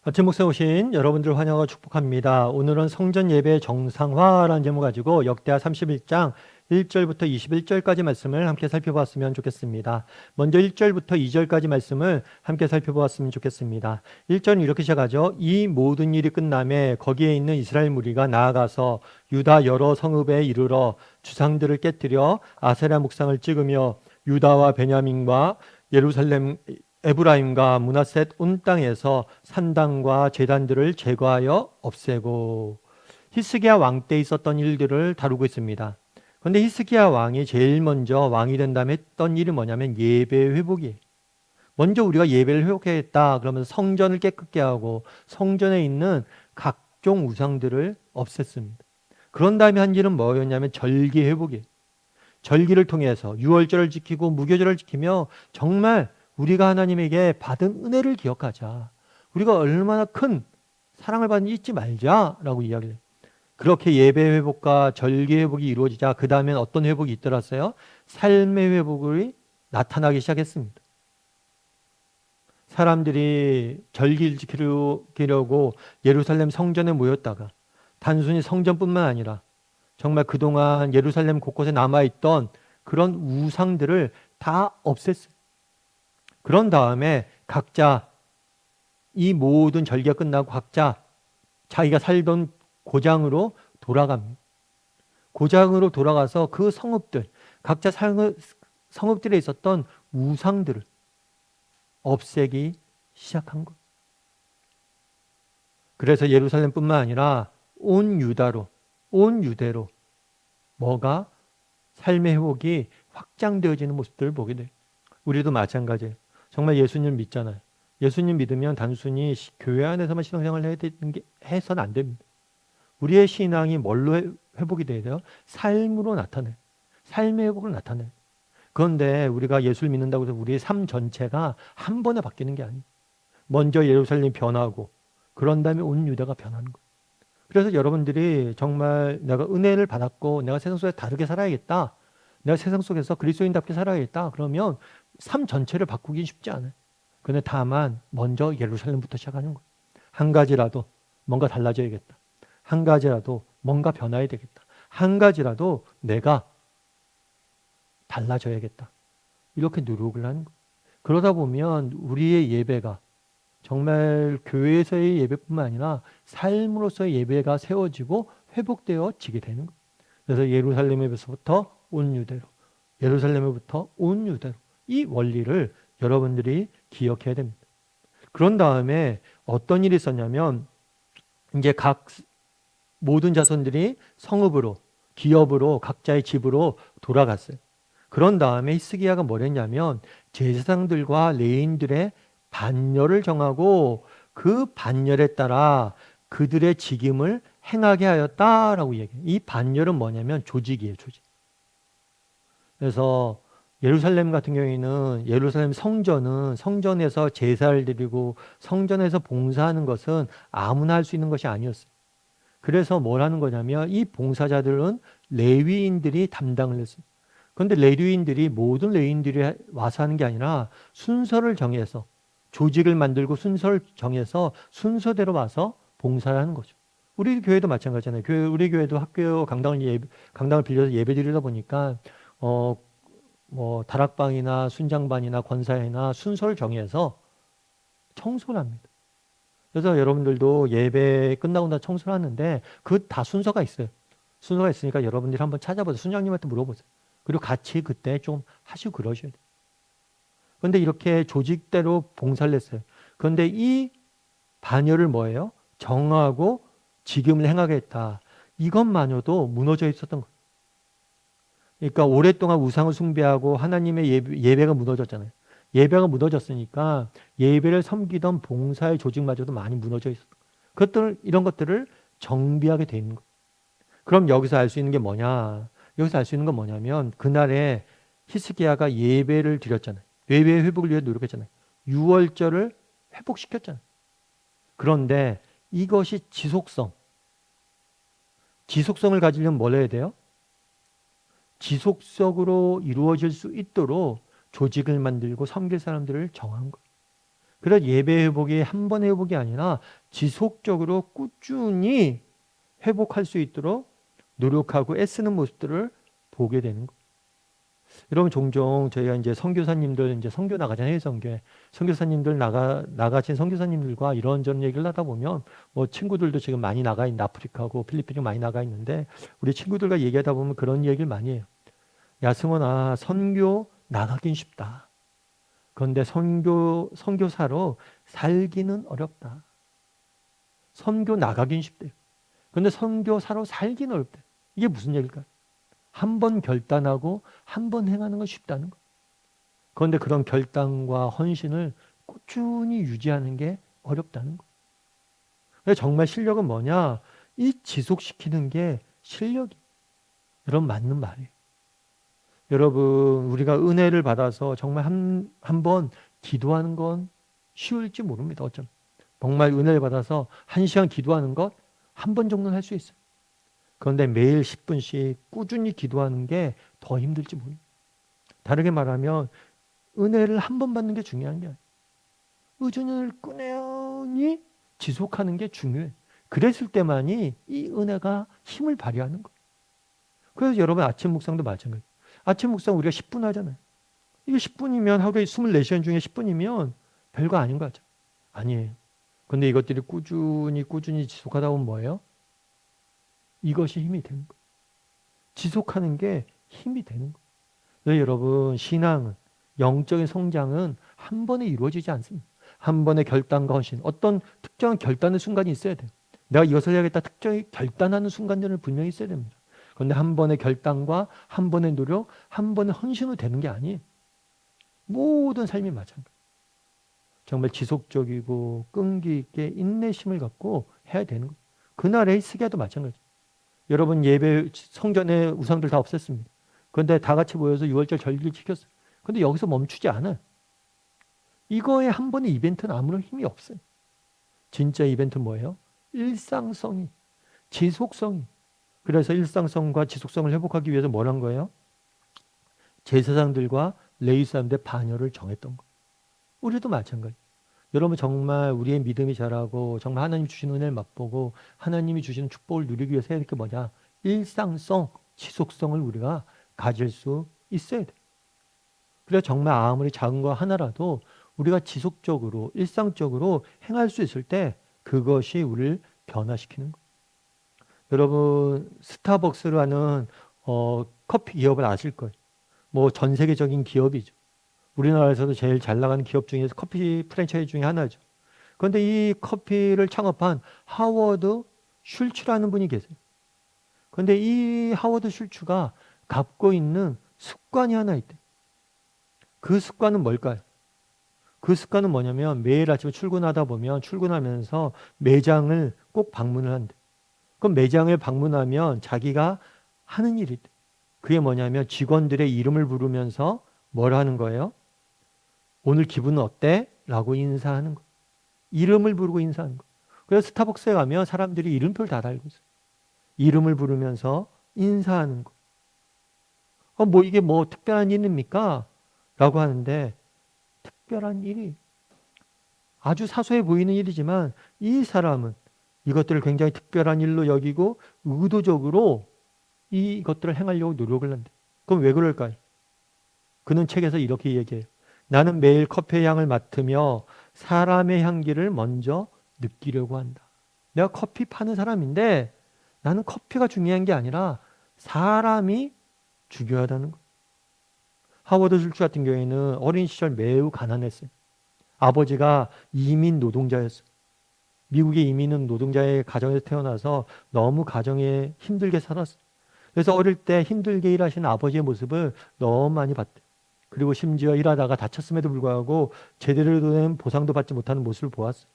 아침 목사 오신 여러분들 환영하고 축복합니다. 오늘은 성전 예배 정상화라는 제목 가지고 역대하 31장 1절부터 21절까지 말씀을 함께 살펴보았으면 좋겠습니다. 먼저 1절부터 2절까지 말씀을 함께 살펴보았으면 좋겠습니다. 1절은 이렇게 시작하죠. 이 모든 일이 끝남에 거기에 있는 이스라엘 무리가 나아가서 유다 여러 성읍에 이르러 주상들을 깨뜨려 아세라 묵상을 찍으며 유다와 베냐민과 예루살렘 에브라임과 므낫셋 온 땅에서 산당과 제단들을 제거하여 없애고. 히스기야 왕 때 있었던 일들을 다루고 있습니다. 그런데 히스기야 왕이 제일 먼저 왕이 된 다음에 했던 일이 뭐냐면 예배 회복이에요. 먼저 우리가 예배를 회복해야겠다 그러면서 성전을 깨끗게 하고 성전에 있는 각종 우상들을 없앴습니다. 그런 다음에 한 일은 뭐였냐면 절기 회복이에요. 절기를 통해서 유월절을 지키고 무교절을 지키며 정말 우리가 하나님에게 받은 은혜를 기억하자. 우리가 얼마나 큰 사랑을 받는지 잊지 말자라고 이야기를 해요. 그렇게 예배 회복과 절기 회복이 이루어지자 그 다음엔 어떤 회복이 있더랐어요? 삶의 회복이 나타나기 시작했습니다. 사람들이 절기를 지키려고 예루살렘 성전에 모였다가 단순히 성전뿐만 아니라 정말 그동안 예루살렘 곳곳에 남아있던 그런 우상들을 다 없앴어요. 그런 다음에 각자 이 모든 절기가 끝나고 각자 자기가 살던 고장으로 돌아갑니다. 고장으로 돌아가서 그 성읍들, 각자 성읍들에 있었던 우상들을 없애기 시작한 것. 그래서 예루살렘뿐만 아니라 온 유대로 뭐가 삶의 회복이 확장되어지는 모습들을 보게 돼요. 우리도 마찬가지예요. 정말 예수님 믿잖아요. 예수님 믿으면 단순히 교회 안에서만 신앙생활을 해서는 안 됩니다. 우리의 신앙이 뭘로 회복이 돼야 돼요? 삶으로 나타내요. 삶의 회복으로 나타내요. 그런데 우리가 예수를 믿는다고 해서 우리의 삶 전체가 한 번에 바뀌는 게 아니에요. 먼저 예루살렘이 변하고 그런 다음에 온 유대가 변하는 거예요. 그래서 여러분들이 정말 내가 은혜를 받았고 내가 세상 속에 다르게 살아야겠다. 내가 세상 속에서 그리스도인답게 살아야겠다. 그러면 삶 전체를 바꾸기 쉽지 않아요. 그런데 다만 먼저 예루살렘부터 시작하는 거예요. 한 가지라도 뭔가 달라져야겠다. 한 가지라도 뭔가 변화해야 되겠다. 한 가지라도 내가 달라져야겠다. 이렇게 노력을 하는 거예요. 그러다 보면 우리의 예배가 정말 교회에서의 예배뿐만 아니라 삶으로서의 예배가 세워지고 회복되어지게 되는 거예요. 그래서 예루살렘에서부터 온 유대로, 예루살렘에부터 온 유대로 이 원리를 여러분들이 기억해야 됩니다. 그런 다음에 어떤 일이 있었냐면 이제 각 모든 자손들이 성읍으로, 기업으로, 각자의 집으로 돌아갔어요. 그런 다음에 히스기야가 뭘 했냐면 제사장들과 레위인들의 반열을 정하고 그 반열에 따라 그들의 직임을 행하게 하였다라고 얘기해요. 이 반열은 뭐냐면 조직이에요, 조직. 그래서 예루살렘 같은 경우에는 예루살렘 성전은 성전에서 제사를 드리고 성전에서 봉사하는 것은 아무나 할 수 있는 것이 아니었어요. 그래서 뭘 하는 거냐면 이 봉사자들은 레위인들이 담당을 했어요. 그런데 레위인들이 모든 레위인들이 와서 하는 게 아니라 순서를 정해서 조직을 만들고 순서를 정해서 순서대로 와서 봉사를 하는 거죠. 우리 교회도 마찬가지잖아요. 우리 교회도 학교 강당을 빌려서 예배 드리다 보니까 다락방이나 순장반이나 권사회나 순서를 정해서 청소를 합니다. 그래서 여러분들도 예배 끝나고 나 청소를 하는데 그 다 순서가 있어요. 순서가 있으니까 여러분들이 한번 찾아보세요. 순장님한테 물어보세요. 그리고 같이 그때 좀 하시고 그러셔야 돼요. 그런데 이렇게 조직대로 봉사를 했어요. 그런데 이 반열을 뭐예요? 정하고 직임을 행하겠다. 이것만으로도 무너져 있었던 거예요. 그러니까 오랫동안 우상을 숭배하고 하나님의 예배가 무너졌잖아요. 예배가 무너졌으니까 예배를 섬기던 봉사의 조직마저도 많이 무너져 있었던 거예요. 이런 것들을 정비하게 돼 있는 거예요. 그럼 여기서 알 수 있는 게 뭐냐? 여기서 알 수 있는 건 뭐냐면 그날에 히스기야가 예배를 드렸잖아요. 예배 회복을 위해 노력했잖아요. 유월절을 회복시켰잖아요. 그런데 이것이 지속성을 가지려면 뭘 해야 돼요? 지속적으로 이루어질 수 있도록 조직을 만들고 섬길 사람들을 정한 거예요. 그래서 예배 회복이 한 번의 회복이 아니라 지속적으로 꾸준히 회복할 수 있도록 노력하고 애쓰는 모습들을 보게 되는 거예요. 여러분, 종종 저희가 이제 선교사님들 이제 선교 나가잖아요. 선교사님들 나가신 선교사님들과 이런저런 얘기를 하다 보면 뭐 친구들도 지금 많이 나가 있는 아프리카고 필리핀이 많이 나가 있는데 우리 친구들과 얘기하다 보면 그런 얘기를 많이 해요. 야, 승원아, 선교 나가긴 쉽다. 그런데 선교사로 살기는 어렵다. 선교 나가긴 쉽대요. 그런데 선교사로 살기는 어렵대. 이게 무슨 얘기일까요? 한 번 결단하고 한 번 행하는 건 쉽다는 거. 그런데 그런 결단과 헌신을 꾸준히 유지하는 게 어렵다는 거. 그래서 정말 실력은 뭐냐? 이 지속시키는 게 실력이. 여러분, 맞는 말이에요. 여러분, 우리가 은혜를 받아서 정말 한 번 기도하는 건 쉬울지 모릅니다. 어쩜. 정말 은혜를 받아서 1시간 기도하는 것 한 번 정도는 할 수 있어요. 그런데 매일 10분씩 꾸준히 기도하는 게 더 힘들지 모릅니다. 다르게 말하면 은혜를 한 번 받는 게 중요한 게 아니에요. 의존을 꾸준히 지속하는 게 중요해요. 그랬을 때만이 이 은혜가 힘을 발휘하는 거예요. 그래서 여러분, 아침 묵상도 마찬가지예요. 아침 묵상 우리가 10분 하잖아요. 이게 10분이면 하루에 24시간 중에 10분이면 별거 아닌 거 같죠? 아니에요. 근데 이것들이 꾸준히 지속하다 보면 뭐예요? 이것이 힘이 되는 거예요. 지속하는 게 힘이 되는 거예요. 그래서 여러분, 신앙은, 영적인 성장은 한 번에 이루어지지 않습니다. 한 번의 결단과 헌신, 어떤 특정한 결단의 순간이 있어야 돼요. 내가 이것을 해야겠다 특정히 결단하는 순간들은 분명히 있어야 됩니다. 그런데 한 번의 결단과 한 번의 노력, 한 번의 헌신으로 되는 게 아니에요. 모든 삶이 마찬가지예요. 정말 지속적이고 끈기 있게 인내심을 갖고 해야 되는 거예요. 그날의 스기야도 마찬가지예요. 여러분, 예배 성전에 우상들 다 없앴습니다. 그런데 다 같이 모여서 6월절 절기를 지켰어요. 그런데 여기서 멈추지 않아요. 이거에 한 번의 이벤트는 아무런 힘이 없어요. 진짜 이벤트는 뭐예요? 일상성이, 지속성이. 그래서 일상성과 지속성을 회복하기 위해서 뭘 한 거예요? 제사장들과 레위 사람들의 반열을 정했던 거예요. 우리도 마찬가지. 여러분, 정말 우리의 믿음이 자라고 정말 하나님 주시는 은혜를 맛보고 하나님이 주시는 축복을 누리기 위해서 해야 될 게 뭐냐? 일상성, 지속성을 우리가 가질 수 있어야 돼. 그래서 정말 아무리 작은 거 하나라도 우리가 지속적으로 일상적으로 행할 수 있을 때 그것이 우리를 변화시키는 거예요. 여러분, 스타벅스라는 커피 기업을 아실 거예요. 뭐 전 세계적인 기업이죠. 우리나라에서도 제일 잘 나가는 기업 중에서 커피 프랜차이즈 중에 하나죠. 그런데 이 커피를 창업한 하워드 슐츠라는 분이 계세요. 그런데 이 하워드 슐츠가 갖고 있는 습관이 하나 있대요. 그 습관은 뭘까요? 그 습관은 뭐냐면 매일 아침에 출근하면서 매장을 꼭 방문을 한대. 그럼 매장을 방문하면 자기가 하는 일이 있대. 그게 뭐냐면 직원들의 이름을 부르면서 뭘 하는 거예요? 오늘 기분은 어때? 라고 인사하는 거. 이름을 부르고 인사하는 거. 그래서 스타벅스에 가면 사람들이 이름표를 다 달고 있어요. 이름을 부르면서 인사하는 거. 뭐 이게 뭐 특별한 일입니까? 라고 하는데 특별한 일이 아주 사소해 보이는 일이지만 이 사람은 이것들을 굉장히 특별한 일로 여기고 의도적으로 이것들을 행하려고 노력을 한대. 그럼 왜 그럴까요? 그는 책에서 이렇게 얘기해요. 나는 매일 커피의 향을 맡으며 사람의 향기를 먼저 느끼려고 한다. 내가 커피 파는 사람인데 나는 커피가 중요한 게 아니라 사람이 중요하다는 거. 하워드 슐츠 같은 경우에는 어린 시절 매우 가난했어요. 아버지가 이민 노동자였어요. 미국에 이민은 노동자의 가정에서 태어나서 너무 가정에 힘들게 살았어요. 그래서 어릴 때 힘들게 일하시는 아버지의 모습을 너무 많이 봤대요. 그리고 심지어 일하다가 다쳤음에도 불구하고 제대로 된 보상도 받지 못하는 모습을 보았어요.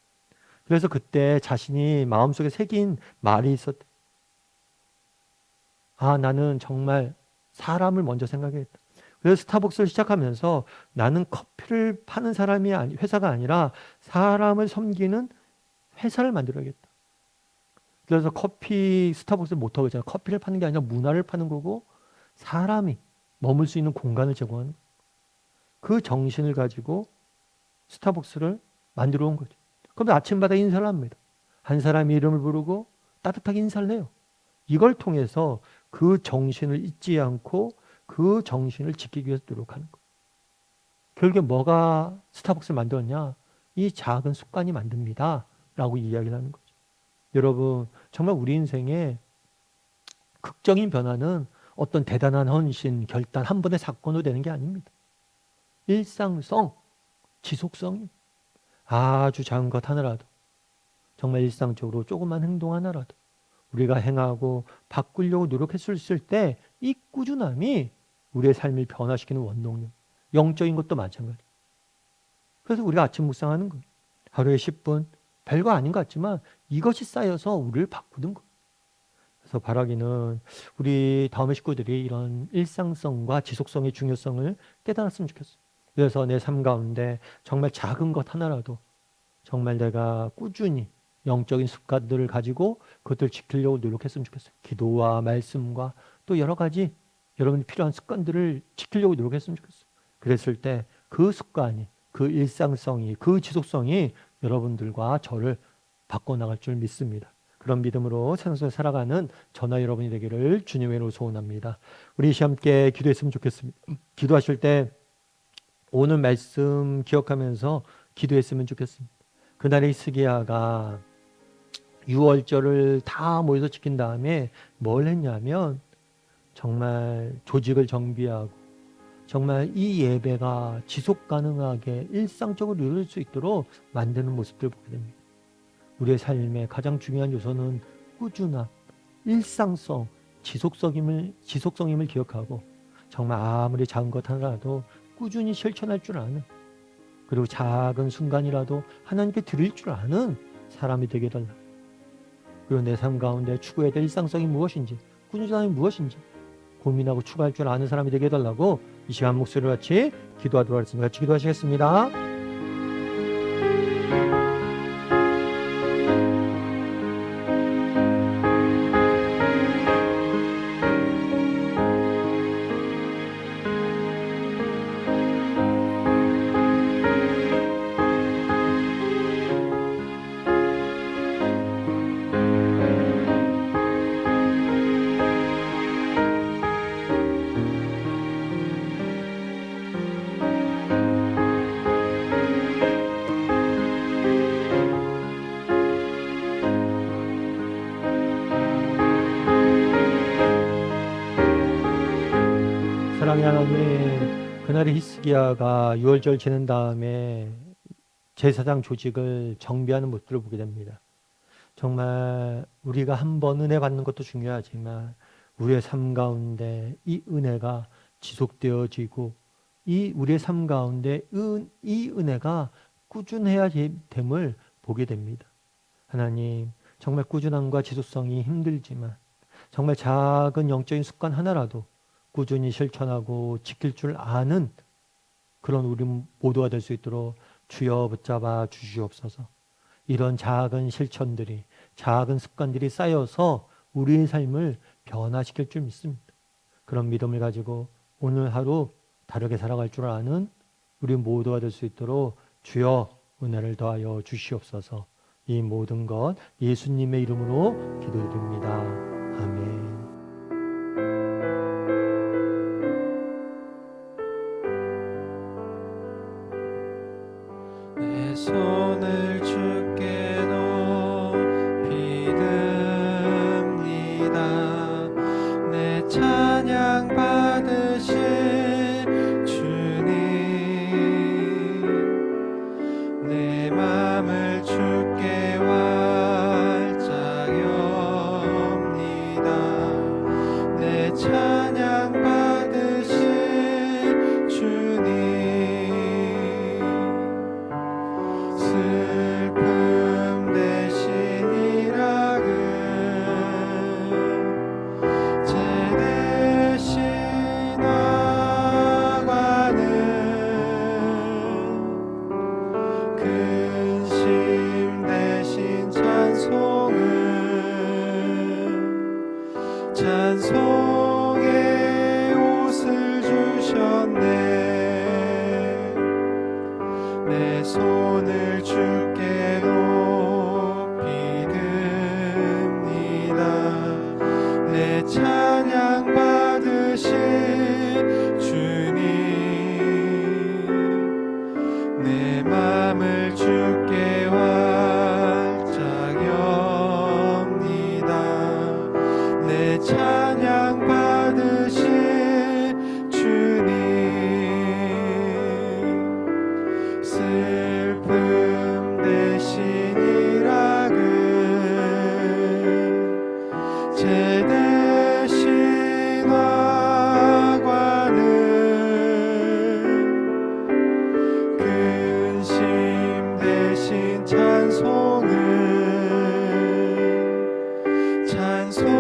그래서 그때 자신이 마음속에 새긴 말이 있었대. 아, 나는 정말 사람을 먼저 생각했다. 그래서 스타벅스를 시작하면서 나는 커피를 파는 사람이 회사가 아니라 사람을 섬기는 회사를 만들어야겠다. 그래서 스타벅스 모토가 있잖아요. 커피를 파는 게 아니라 문화를 파는 거고 사람이 머물 수 있는 공간을 제공하는 거예요. 그 정신을 가지고 스타벅스를 만들어 온 거죠. 그럼 아침마다 인사를 합니다. 한 사람의 이름을 부르고 따뜻하게 인사를 해요. 이걸 통해서 그 정신을 잊지 않고 그 정신을 지키기 위해서 노력하는 거예요. 결국에 뭐가 스타벅스를 만들었냐? 이 작은 습관이 만듭니다. 라고 이야기를 하는 거죠. 여러분, 정말 우리 인생에 극적인 변화는 어떤 대단한 헌신, 결단, 한 번의 사건으로 되는 게 아닙니다. 일상성, 지속성이 아주 작은 것 하나라도, 정말 일상적으로 조그만 행동 하나라도 우리가 행하고 바꾸려고 노력했을 때 이 꾸준함이 우리의 삶을 변화시키는 원동력, 영적인 것도 마찬가지. 그래서 우리가 아침 묵상하는 거예요. 하루에 10분, 별거 아닌 것 같지만 이것이 쌓여서 우리를 바꾸는 거예요. 그래서 바라기는 우리 다음의 식구들이 이런 일상성과 지속성의 중요성을 깨달았으면 좋겠어요. 그래서 내 삶 가운데 정말 작은 것 하나라도 정말 내가 꾸준히 영적인 습관들을 가지고 그것들을 지키려고 노력했으면 좋겠어요. 기도와 말씀과 또 여러 가지 여러분이 필요한 습관들을 지키려고 노력했으면 좋겠어요. 그랬을 때 그 습관이, 그 일상성이, 그 지속성이 여러분들과 저를 바꿔나갈 줄 믿습니다. 그런 믿음으로 세상 속에 살아가는 저나 여러분이 되기를 주님의 이름으로 소원합니다. 우리 함께 기도했으면 좋겠습니다. 기도하실 때 오늘 말씀 기억하면서 기도했으면 좋겠습니다. 그날의 히스기야가 유월절을 다 모여서 지킨 다음에 뭘 했냐면 정말 조직을 정비하고 정말 이 예배가 지속 가능하게 일상적으로 이루어질 수 있도록 만드는 모습들을 보게 됩니다. 우리의 삶의 가장 중요한 요소는 꾸준함, 일상성, 지속성임을 기억하고 정말 아무리 작은 것 하나라도 꾸준히 실천할 줄 아는, 그리고 작은 순간이라도 하나님께 드릴 줄 아는 사람이 되게 해달라. 그리고 내 삶 가운데 추구해야 될 일상성이 무엇인지, 꾸준함이 무엇인지 고민하고 추구할 줄 아는 사람이 되게 해달라고 이 시간 목소리를 같이 기도하도록 하겠습니다. 같이 기도하시겠습니다. 사랑의 하나님, 그날의 히스기야가 유월절 지낸 다음에 제사장 조직을 정비하는 모습을 보게 됩니다. 정말 우리가 한 번 은혜 받는 것도 중요하지만 우리의 삶 가운데 이 은혜가 지속되어지고 이 우리의 삶 가운데 이 은혜가 꾸준해야 됨을 보게 됩니다. 하나님, 정말 꾸준함과 지속성이 힘들지만 정말 작은 영적인 습관 하나라도 꾸준히 실천하고 지킬 줄 아는 그런 우리 모두가 될 수 있도록 주여 붙잡아 주시옵소서. 이런 작은 실천들이, 작은 습관들이 쌓여서 우리의 삶을 변화시킬 줄 믿습니다. 그런 믿음을 가지고 오늘 하루 다르게 살아갈 줄 아는 우리 모두가 될 수 있도록 주여 은혜를 더하여 주시옵소서. 이 모든 것 예수님의 이름으로 기도드립니다. 아멘. 내 손을 주께 높이 듭니다. 내 찬양 받으실 주님, 내 맘을 주께 활짝 엽니다. 내 찬양 받으실 주님, 슬픔 대신 희락을, 죄 대신 받으신 주님, 내 맘을 주께 활짝 엽니다. 내 찬양 받으신 주님, 슬픔 대신 일학은 죄 대신 화관은 근심 대신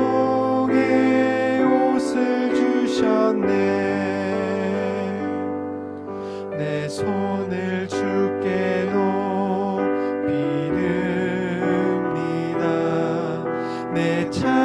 찬송의 옷을 주셨네. 내 손을 주께 높이 듭니다. 내 찬